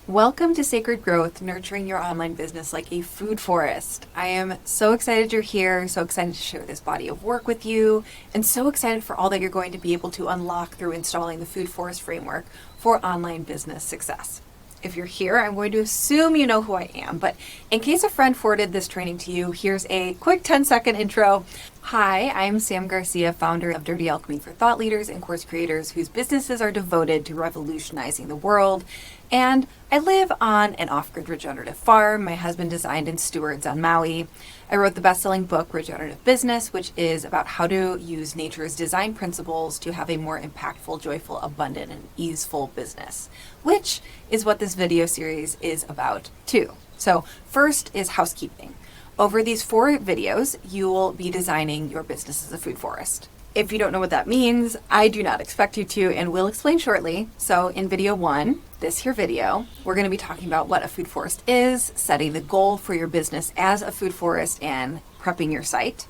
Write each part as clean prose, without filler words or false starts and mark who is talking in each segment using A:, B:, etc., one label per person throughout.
A: Welcome to Sacred Growth, nurturing your online business like a food forest. I am so excited you're here, so excited to share this body of work with you, and so excited for all that you're going to be able to unlock through installing the food forest framework for online business success. If you're here, I'm going to assume you know who I am, but in case a friend forwarded this training to you, here's a quick 10-second intro. Hi, I'm Sam Garcia, founder of Dirty Alchemy for thought leaders and course creators whose businesses are devoted to revolutionizing the world. And I live on an off-grid regenerative farm my husband designed and stewards on Maui. I wrote the best-selling book, Regenerative Business, which is about how to use nature's design principles to have a more impactful, joyful, abundant, and easeful business, which is what this video series is about too. So first is housekeeping. Over these 4 videos, you will be designing your business as a food forest. If you don't know what that means, I do not expect you to, and will explain shortly. So in video 1, this here video, we're going to be talking about what a food forest is, setting the goal for your business as a food forest, and prepping your site.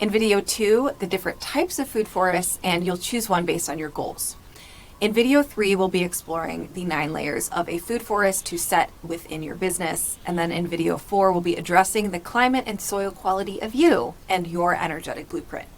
A: In video 2, the different types of food forests, and you'll choose one based on your goals. In video 3, we'll be exploring the 9 layers of a food forest to set within your business. And then in video 4, we'll be addressing the climate and soil quality of you and your energetic blueprint.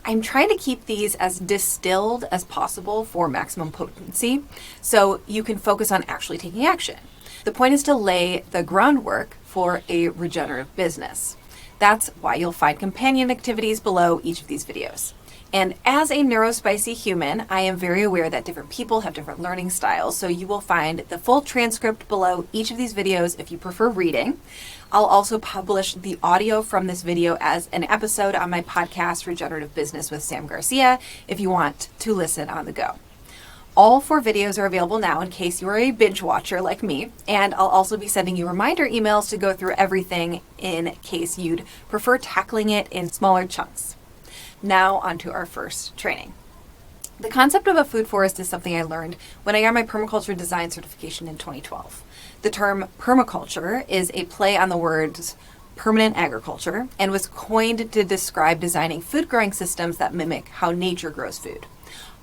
A: I'm trying to keep these as distilled as possible for maximum potency, so you can focus on actually taking action. The point is to lay the groundwork for a regenerative business. That's why you'll find companion activities below each of these videos. And as a neurospicy human, I am very aware that different people have different learning styles, so you will find the full transcript below each of these videos if you prefer reading. I'll also publish the audio from this video as an episode on my podcast, Regenerative Business with Sam Garcia, if you want to listen on the go. All 4 videos are available now in case you are a binge watcher like me, and I'll also be sending you reminder emails to go through everything in case you'd prefer tackling it in smaller chunks. Now onto our first training. The concept of a food forest is something I learned when I got my permaculture design certification in 2012. The term permaculture is a play on the words permanent agriculture and was coined to describe designing food growing systems that mimic how nature grows food.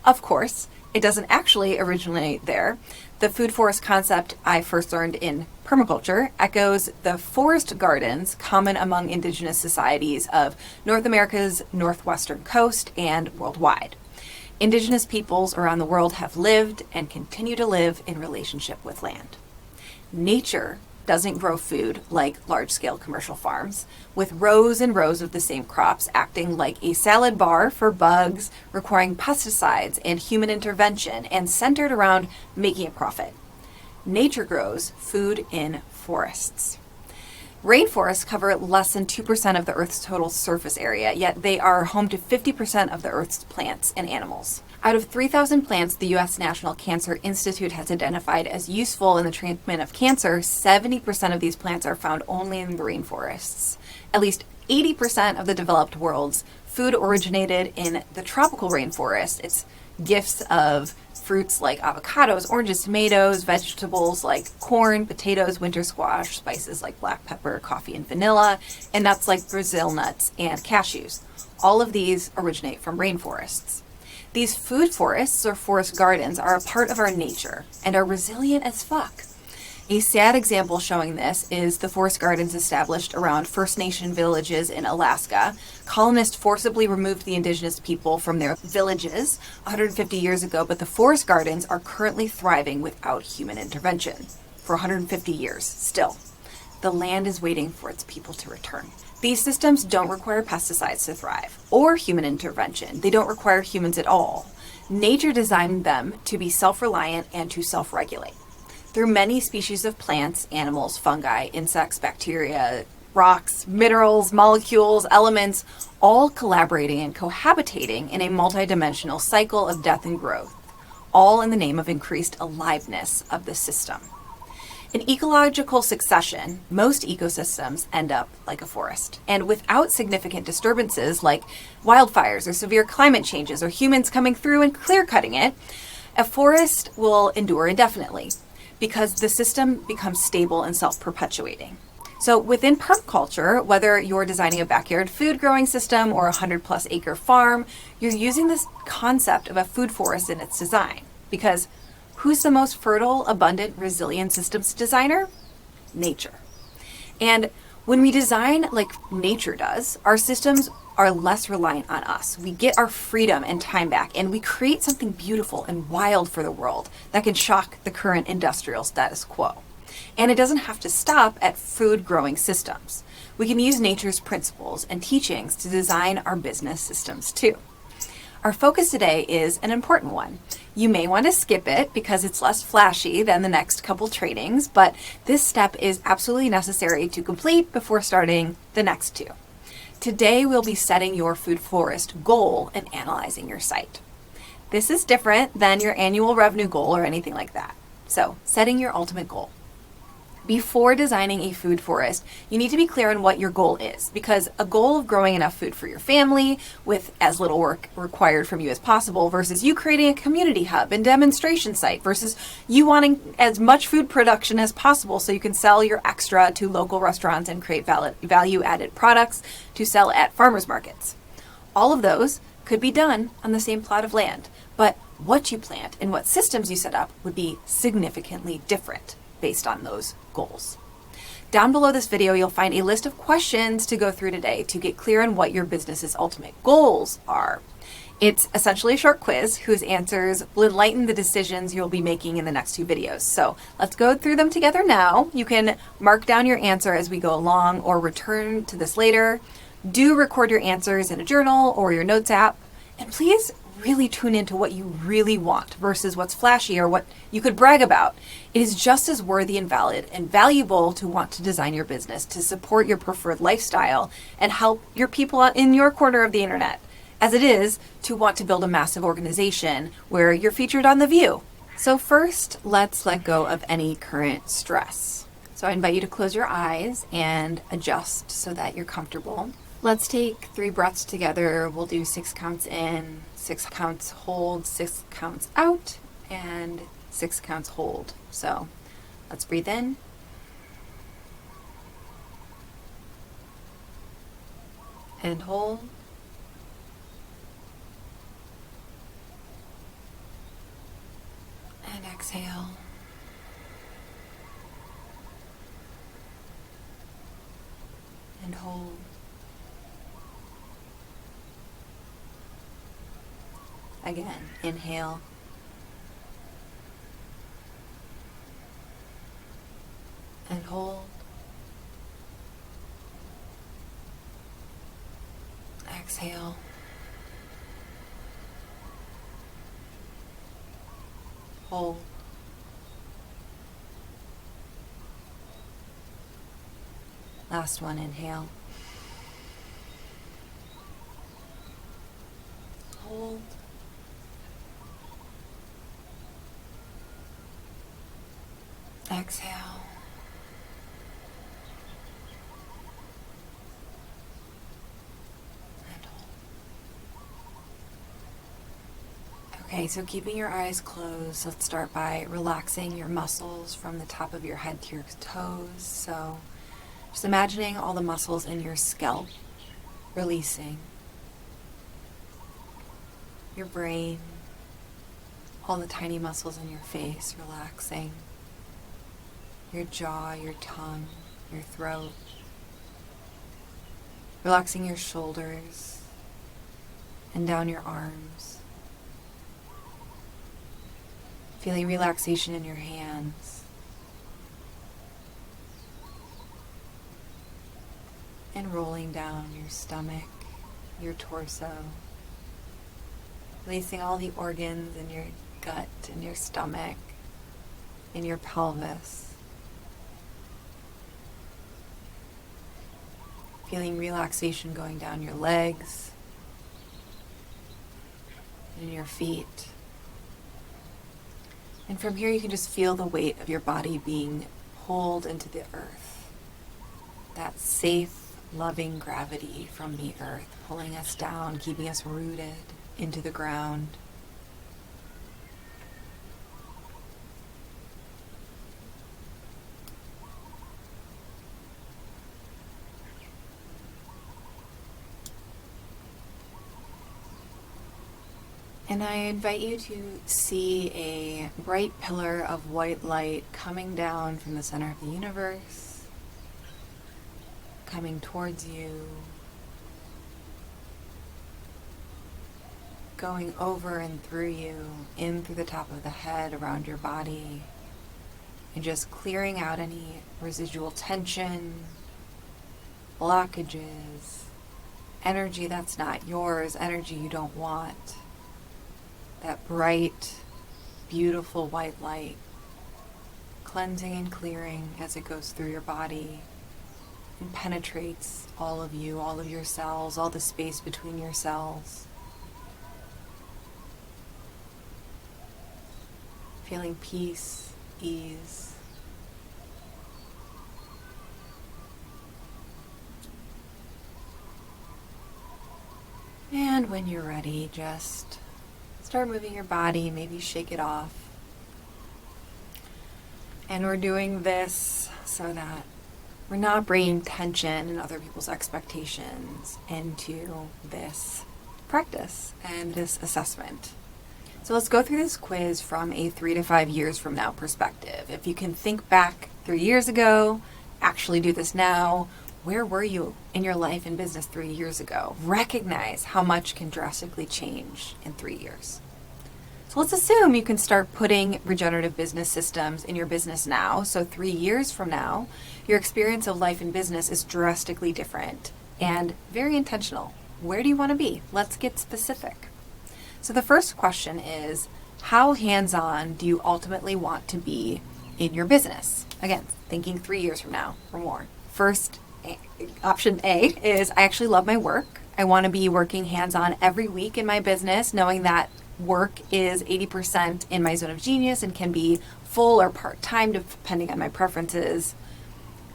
A: Of course, it doesn't actually originate there. The food forest concept I first learned in permaculture echoes the forest gardens common among indigenous societies of North America's northwestern coast and worldwide. Indigenous peoples around the world have lived and continue to live in relationship with land. Nature doesn't grow food like large-scale commercial farms, with rows and rows of the same crops acting like a salad bar for bugs, requiring pesticides and human intervention, and centered around making a profit. Nature grows food in forests. Rainforests cover less than 2% of the Earth's total surface area, yet they are home to 50% of the Earth's plants and animals. Out of 3,000 plants the U.S. National Cancer Institute has identified as useful in the treatment of cancer, 70% of these plants are found only in the rainforests. At least 80% of the developed world's food originated in the tropical rainforest. It's gifts of fruits like avocados, oranges, tomatoes, vegetables like corn, potatoes, winter squash, spices like black pepper, coffee, and vanilla, and nuts like Brazil nuts and cashews. All of these originate from rainforests. These food forests or forest gardens are a part of our nature and are resilient as fuck. A sad example showing this is the forest gardens established around First Nation villages in Alaska. Colonists forcibly removed the indigenous people from their villages 150 years ago, but the forest gardens are currently thriving without human intervention for 150 years still. The land is waiting for its people to return. These systems don't require pesticides to thrive or human intervention. They don't require humans at all. Nature designed them to be self-reliant and to self-regulate. Through many species of plants, animals, fungi, insects, bacteria, rocks, minerals, molecules, elements, all collaborating and cohabitating in a multidimensional cycle of death and growth, all in the name of increased aliveness of the system. In ecological succession, most ecosystems end up like a forest. And without significant disturbances like wildfires or severe climate changes or humans coming through and clear-cutting it, a forest will endure indefinitely because the system becomes stable and self-perpetuating. So within permaculture, whether you're designing a backyard food growing system or a 100+ acre farm, you're using this concept of a food forest in its design. Because Who's the most fertile, abundant, resilient systems designer? Nature. And when we design like nature does, our systems are less reliant on us. We get our freedom and time back, and we create something beautiful and wild for the world that can shock the current industrial status quo. And it doesn't have to stop at food growing systems. We can use nature's principles and teachings to design our business systems too. Our focus today is an important one. You may want to skip it because it's less flashy than the next couple trainings, but this step is absolutely necessary to complete before starting the next two. Today, we'll be setting your food forest goal and analyzing your site. This is different than your annual revenue goal or anything like that. So, setting your ultimate goal. Before designing a food forest, you need to be clear on what your goal is, because a goal of growing enough food for your family with as little work required from you as possible versus you creating a community hub and demonstration site versus you wanting as much food production as possible so you can sell your extra to local restaurants and create value-added products to sell at farmers markets. All of those could be done on the same plot of land, but what you plant and what systems you set up would be significantly different based on those goals. Down below this video, you'll find a list of questions to go through today to get clear on what your business's ultimate goals are. It's essentially a short quiz whose answers will enlighten the decisions you'll be making in the next two videos. So let's go through them together now. You can mark down your answer as we go along or return to this later. Do record your answers in a journal or your notes app. And please really tune into what you really want versus what's flashy or what you could brag about. It is just as worthy and valid and valuable to want to design your business to support your preferred lifestyle and help your people in your corner of the internet as it is to want to build a massive organization where you're featured on The View. So first, let's let go of any current stress. So I invite you to close your eyes and adjust so that you're comfortable. Let's take 3 breaths together. We'll do 6 counts in, 6 counts hold, 6 counts out, and 6 counts hold. So let's breathe in. And hold. And exhale. And hold. Again, inhale. And hold. Exhale. Hold. Last one, inhale. Hold. Exhale. And hold. Okay, so keeping your eyes closed, let's start by relaxing your muscles from the top of your head to your toes. So just imagining all the muscles in your scalp releasing. Your brain, all the tiny muscles in your face relaxing. Your jaw, your tongue, your throat. Relaxing your shoulders and down your arms. Feeling relaxation in your hands. And rolling down your stomach, your torso. Releasing all the organs in your gut, in your stomach, in your pelvis. Feeling relaxation going down your legs and your feet. And from here you can just feel the weight of your body being pulled into the earth. That safe, loving gravity from the earth, pulling us down, keeping us rooted into the ground. And I invite you to see a bright pillar of white light coming down from the center of the universe, coming towards you, going over and through you, in through the top of the head, around your body, and just clearing out any residual tension, blockages, energy that's not yours, energy you don't want. That bright, beautiful white light, cleansing and clearing as it goes through your body and penetrates all of you, all of your cells, all the space between your cells. Feeling peace, ease. And when you're ready, just start moving your body, maybe shake it off. And we're doing this so that we're not bringing tension and other people's expectations into this practice and this assessment. So let's go through this quiz from a 3 to 5 years from now perspective. If you can think back 3 years ago, actually do this now. Where were you in your life and business 3 years ago? Recognize how much can drastically change in 3 years. So let's assume you can start putting regenerative business systems in your business now. So 3 years from now, your experience of life and business is drastically different and very intentional. Where do you want to be? Let's get specific. So the first question is, how hands-on do you ultimately want to be in your business? Again, thinking 3 years from now or more. First, option A is, I actually love my work. I want to be working hands-on every week in my business, knowing that work is 80% in my zone of genius and can be full or part-time depending on my preferences.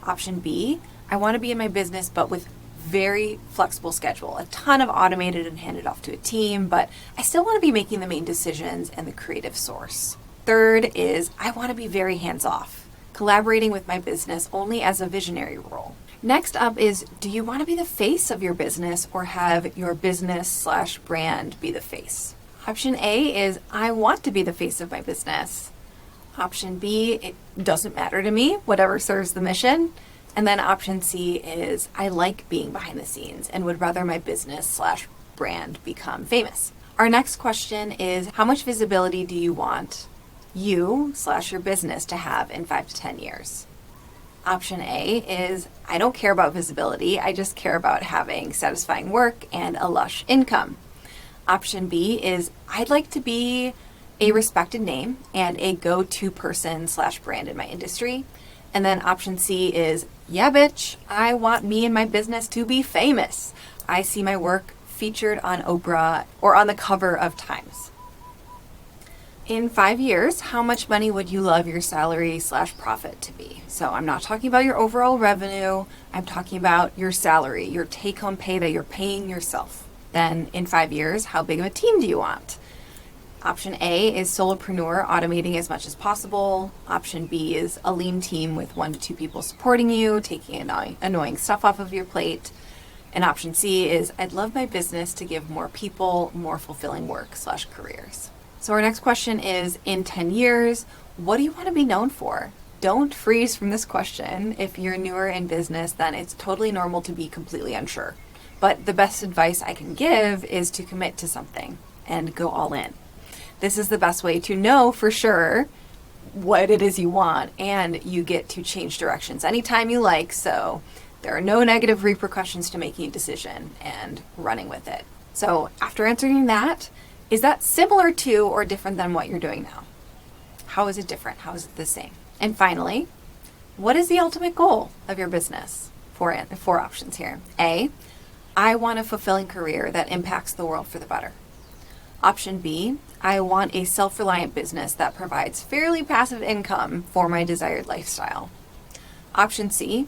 A: Option B, I want to be in my business but with very flexible schedule, a ton of automated and handed off to a team, but I still want to be making the main decisions and the creative source. Third is, I want to be very hands-off, collaborating with my business only as a visionary role. Next up is, do you want to be the face of your business or have your business/brand be the face? Option A is, I want to be the face of my business. Option B, it doesn't matter to me, whatever serves the mission. And then option C is, I like being behind the scenes and would rather my business/brand become famous. Our next question is, how much visibility do you want you/your business to have in 5 to 10 years? Option A is, I don't care about visibility, I just care about having satisfying work and a lush income. Option B is, I'd like to be a respected name and a go-to person/brand in my industry. And then option C is, yeah, bitch, I want me and my business to be famous. I see my work featured on Oprah or on the cover of Times. In 5 years, how much money would you love your salary/profit to be? So I'm not talking about your overall revenue. I'm talking about your salary, your take-home pay that you're paying yourself. Then in 5 years, how big of a team do you want? Option A is solopreneur, automating as much as possible. Option B is a lean team with 1 to 2 people supporting you, taking annoying stuff off of your plate. And option C is, I'd love my business to give more people more fulfilling work/careers. So our next question is, in 10 years, what do you want to be known for? Don't freeze from this question. If you're newer in business, then it's totally normal to be completely unsure. But the best advice I can give is to commit to something and go all in. This is the best way to know for sure what it is you want, and you get to change directions anytime you like, so there are no negative repercussions to making a decision and running with it. So after answering that, is that similar to or different than what you're doing now? How is it different? How is it the same? And finally, what is the ultimate goal of your business? Four options here. A, I want a fulfilling career that impacts the world for the better. Option B, I want a self-reliant business that provides fairly passive income for my desired lifestyle. Option C,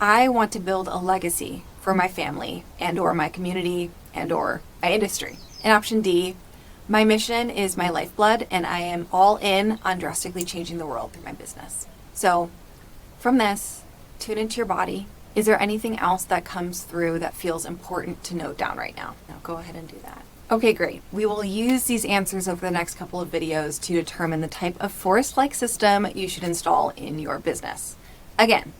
A: I want to build a legacy for my family and or my community and or my industry. And option D, my mission is my lifeblood and I am all in on drastically changing the world through my business. So from this, tune into your body. Is there anything else that comes through that feels important to note down right now? Now go ahead and do that. Okay, great. We will use these answers over the next couple of videos to determine the type of forest-like system you should install in your business. Again,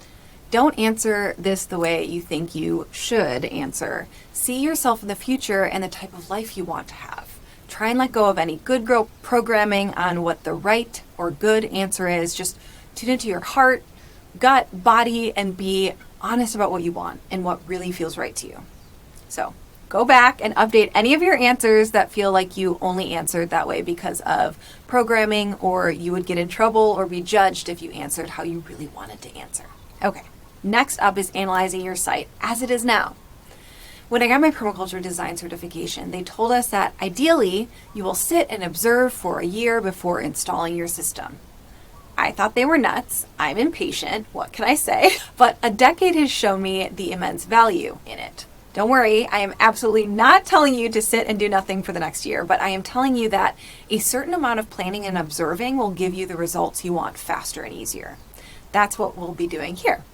A: don't answer this the way you think you should answer. See yourself in the future and the type of life you want to have. Try and let go of any good girl programming on what the right or good answer is. Just tune into your heart, gut, body, and be honest about what you want and what really feels right to you. So go back and update any of your answers that feel like you only answered that way because of programming, or you would get in trouble or be judged if you answered how you really wanted to answer. Okay, next up is analyzing your site as it is now. When I got my permaculture design certification, they told us that ideally you will sit and observe for a year before installing your system. I thought they were nuts. I'm impatient. What can I say? But a decade has shown me the immense value in it. Don't worry, I am absolutely not telling you to sit and do nothing for the next year, but I am telling you that a certain amount of planning and observing will give you the results you want faster and easier. That's what we'll be doing here.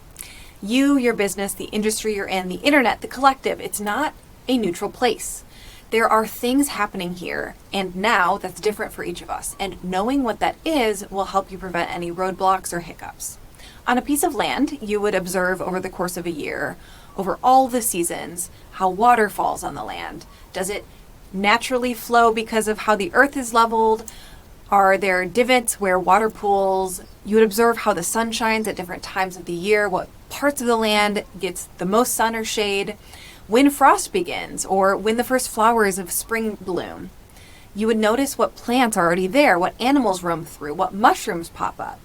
A: You, your business, the industry you're in, the internet, the collective, it's not a neutral place. There are things happening here and now that's different for each of us, and knowing what that is will help you prevent any roadblocks or hiccups. On a piece of land, you would observe over the course of a year, over all the seasons, how water falls on the land. Does it naturally flow because of how the earth is leveled? Are there divots where water pools? You would observe how the sun shines at different times of the year, what parts of the land gets the most sun or shade, when frost begins, or when the first flowers of spring bloom. You would notice what plants are already there, what animals roam through, what mushrooms pop up.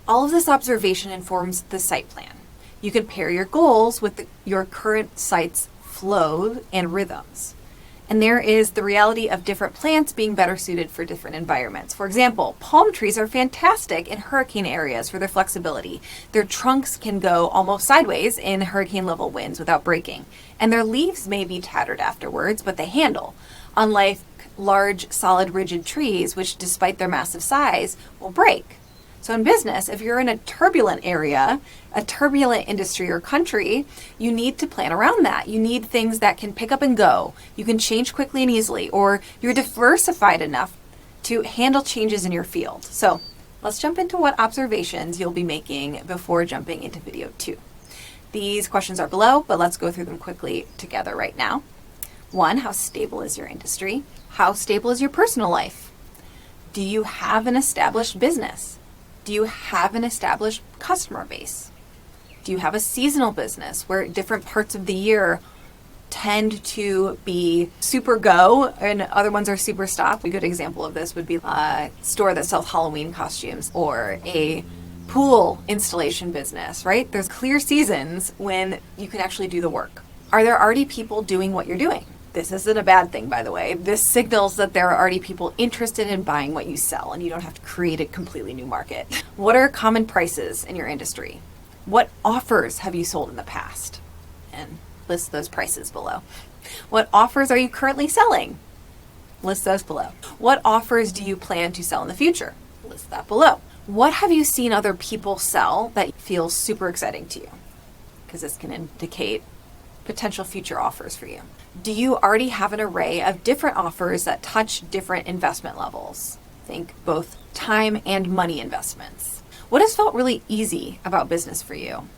A: All of this observation informs the site plan. You can pair your goals with your current site's flow and rhythms. And there is the reality of different plants being better suited for different environments. For example, palm trees are fantastic in hurricane areas for their flexibility. Their trunks can go almost sideways in hurricane level winds without breaking. And their leaves may be tattered afterwards, but they handle. Unlike large, solid, rigid trees, which despite their massive size, will break. So in business, if you're in a turbulent area, a turbulent industry or country, you need to plan around that. You need things that can pick up and go. You can change quickly and easily, or you're diversified enough to handle changes in your field. So let's jump into what observations you'll be making before jumping into video 2. These questions are below, but let's go through them quickly together right now. 1, how stable is your industry? How stable is your personal life? Do you have an established business? Do you have an established customer base? Do you have a seasonal business where different parts of the year tend to be super go and other ones are super stop? A good example of this would be a store that sells Halloween costumes or a pool installation business, right? There's clear seasons when you can actually do the work. Are there already people doing what you're doing? This isn't a bad thing, by the way. This signals that there are already people interested in buying what you sell, and you don't have to create a completely new market. What are common prices in your industry? What offers have you sold in the past? And list those prices below. What offers are you currently selling? List those below. What offers do you plan to sell in the future? List that below. What have you seen other people sell that feels super exciting to you? Because this can indicate potential future offers for you. Do you already have an array of different offers that touch different investment levels? Think both time and money investments. What has felt really easy about business for you?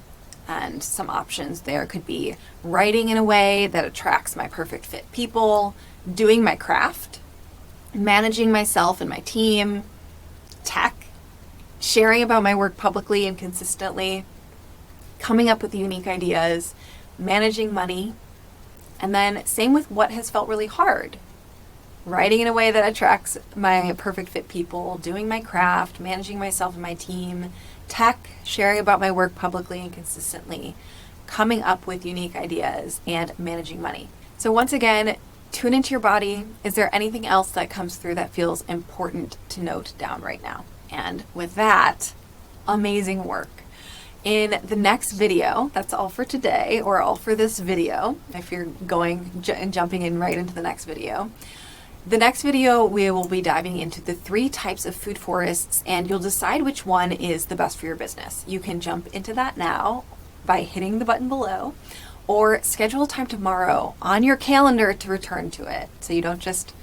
A: And some options there could be writing in a way that attracts my perfect fit people, doing my craft, managing myself and my team, tech, sharing about my work publicly and consistently, coming up with unique ideas, managing money, and then same with what has felt really hard. Writing in a way that attracts my perfect fit people, doing my craft, managing myself and my team, tech, sharing about my work publicly and consistently, coming up with unique ideas, and managing money. So once again, tune into your body. Is there anything else that comes through that feels important to note down right now? And with that, amazing work. In the next video, that's all for today, or all for this video, if you're going and jumping in right into the next video. The next video, we will be diving into the 3 types of food forests, and you'll decide which one is the best for your business. You can jump into that now by hitting the button below, or schedule time tomorrow on your calendar to return to it so you don't just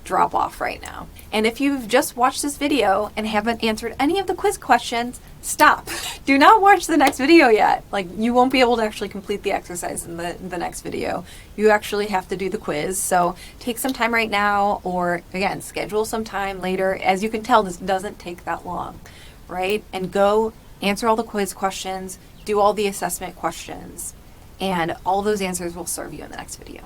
A: drop off right now. And if you've just watched this video and haven't answered any of the quiz questions, stop. Do not watch the next video yet. Like, you won't be able to actually complete the exercise in the next video. You actually have to do the quiz. So take some time right now, or again, schedule some time later. As you can tell, this doesn't take that long, right? And go answer all the quiz questions, do all the assessment questions, and all those answers will serve you in the next video.